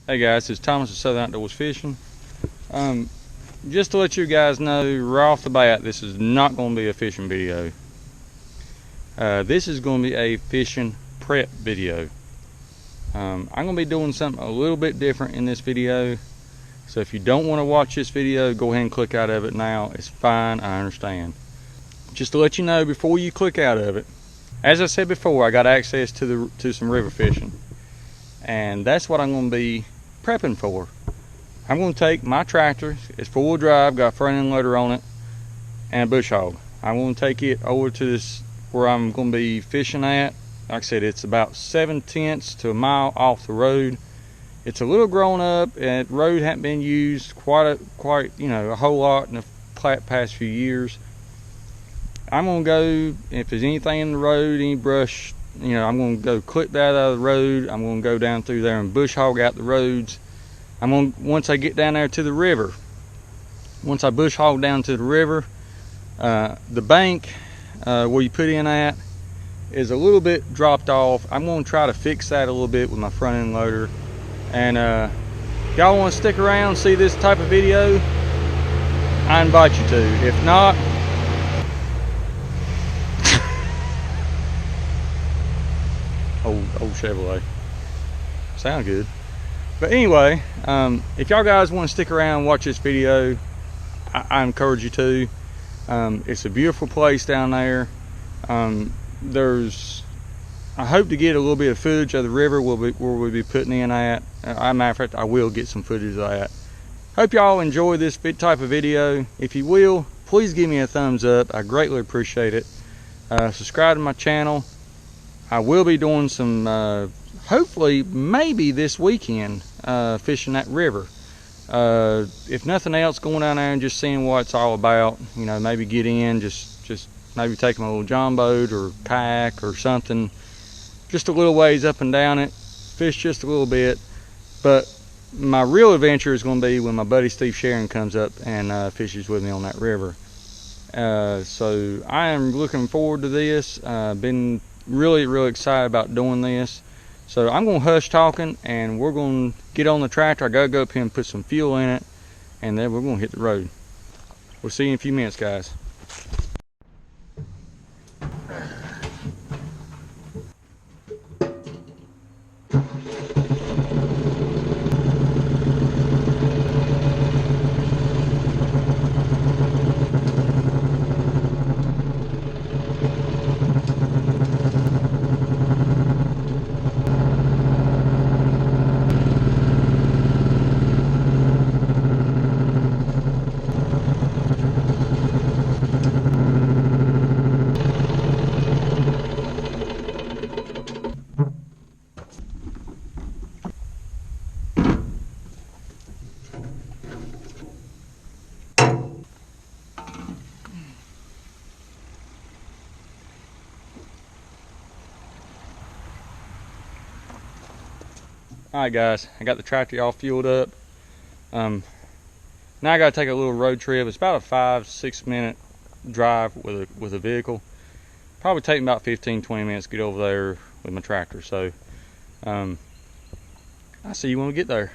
Hey guys, it's Thomas of Southern Outdoors Fishing. Just to let you guys know right off the bat, this is not going to be a fishing video. This is going to be a fishing prep video. I'm going to be doing something a little bit different in this video. So if you don't want to watch this video, go ahead and click out of it now. It's fine, I understand. Just to let you know before you click out of it, as I said before, I got access to some river fishing. And that's what I'm going to be prepping for. I'm going to take my tractor, it's 4-wheel drive, got a front end loader on it, and a bush hog. I'm going to take it over to this where I'm going to be fishing at. Like I said, it's about 7/10 to a mile off the road. It's a little grown up, and the road hasn't been used quite a whole lot in the past few years. I'm going to go, if there's anything in the road, any brush, I'm going to go clip that out of the road. I'm going to go down through there and bush hog out the roads. Once I get down there to the river, once I bush hog down to the river, the bank where you put in at is a little bit dropped off. I'm going to try to fix that a little bit with my front end loader. And y'all want to stick around and see this type of video, I invite you to. If not, old Chevrolet. Sound good. But anyway, if y'all guys want to stick around and watch this video, I encourage you to. It's a beautiful place down there. I hope to get a little bit of footage of the river where we'll be putting in at. Matter of fact, I will get some footage of that. Hope y'all enjoy this type of video. If you will, please give me a thumbs up. I greatly appreciate it. Subscribe to my channel. I will be doing some, hopefully, maybe this weekend, fishing that river. If nothing else, going down there and just seeing what it's all about. Maybe get in, just maybe take my little john boat or kayak or something. Just a little ways up and down it. Fish just a little bit. But my real adventure is going to be when my buddy Steve Sharon comes up and fishes with me on that river. So I am looking forward to this. Been really excited about doing this. So I'm going to hush talking and we're going to get on the tractor. I gotta go up here and put some fuel in it, and then we're going to hit the road. We'll see you in a few minutes, guys. Alright guys, I got the tractor all fueled up. Now I gotta take a little road trip. It's about a 5-6 minute drive with a vehicle. Probably take me about 15-20 minutes to get over there with my tractor. So I'll see you when we get there.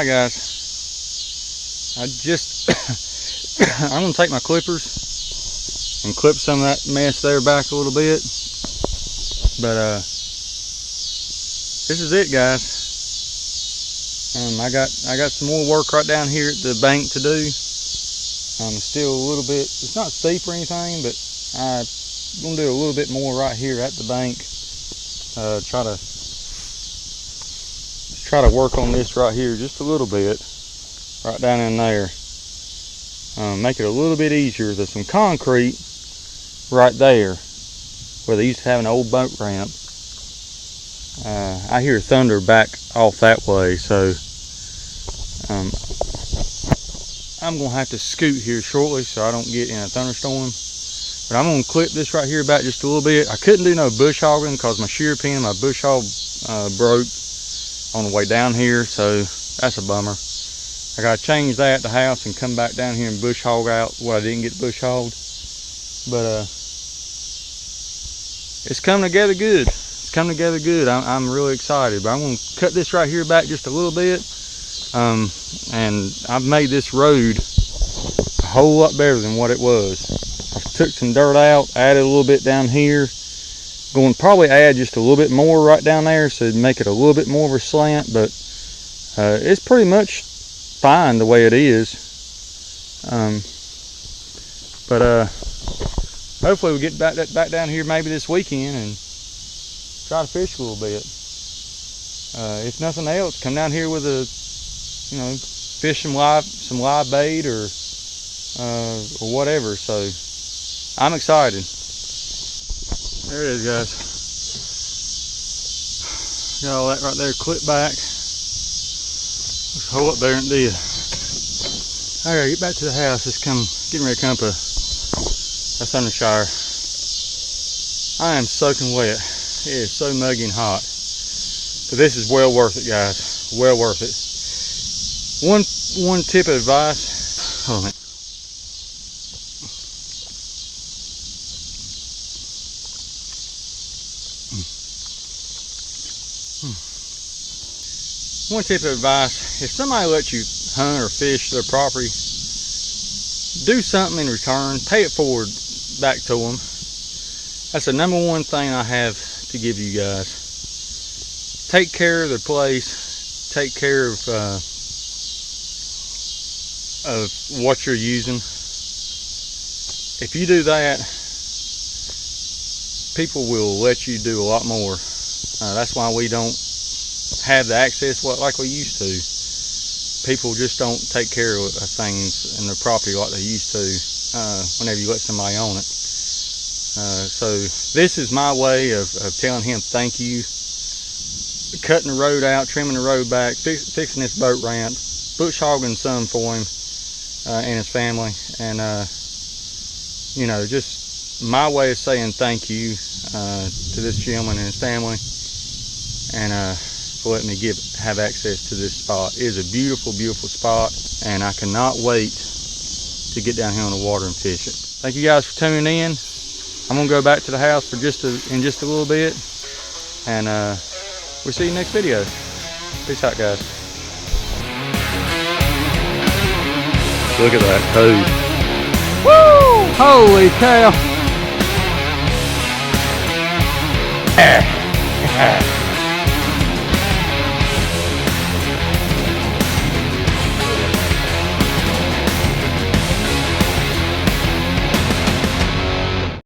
Alright guys, I'm gonna take my clippers and clip some of that mess there back a little bit. But this is it, guys. I got some more work right down here at the bank to do. Still a little bit, it's not steep or anything, but I'm gonna do a little bit more right here at the bank. Try to work on this right here just a little bit, right down in there. Make it a little bit easier. There's some concrete right there where they used to have an old boat ramp. I hear thunder back off that way, so I'm gonna have to scoot here shortly so I don't get in a thunderstorm. But I'm gonna clip this right here back just a little bit. I couldn't do no bush hogging because my shear pin, my bush hog broke on the way down here, so that's a bummer. I gotta change that at the house and come back down here and bush hog out what I didn't get bush hogged. But it's coming together good. It's coming together good. I'm really excited. But I'm gonna cut this right here back just a little bit. And I've made this road a whole lot better than what it was. I took some dirt out, added a little bit down here. Going to probably add just a little bit more right down there so to make it a little bit more of a slant, but it's pretty much fine the way it is. Hopefully we'll get back down here maybe this weekend and try to fish a little bit. If nothing else, come down here with a, fish some live bait or whatever. So I'm excited. There it is, guys. Got all that right there clipped back. Looks a whole lot better than it did. I gotta get back to the house. It's getting ready to come up a thunder shower. I am soaking wet. It is so muggy and hot. But this is well worth it, guys. Well worth it. One tip of advice. Hold on a minute. One tip of advice, if somebody lets you hunt or fish their property, do something in return, pay it forward back to them. That's the number one thing I have to give you guys. Take care of their place, take care of what you're using. If you do that, people will let you do a lot more. That's why we don't have the access like we used to. People just don't take care of things in their property like they used to whenever you let somebody own it. So this is my way of telling him thank you. Cutting the road out, trimming the road back, fixing this boat ramp, bush hogging some for him and his family, and just my way of saying thank you to this gentleman and his family, and for letting me have access to this spot. It is a beautiful, beautiful spot, and I cannot wait to get down here on the water and fish it. Thank you guys for tuning in. I'm gonna go back to the house for in just a little bit, and we'll see you next video. Peace out, guys. Look at that toad. Woo! Holy cow!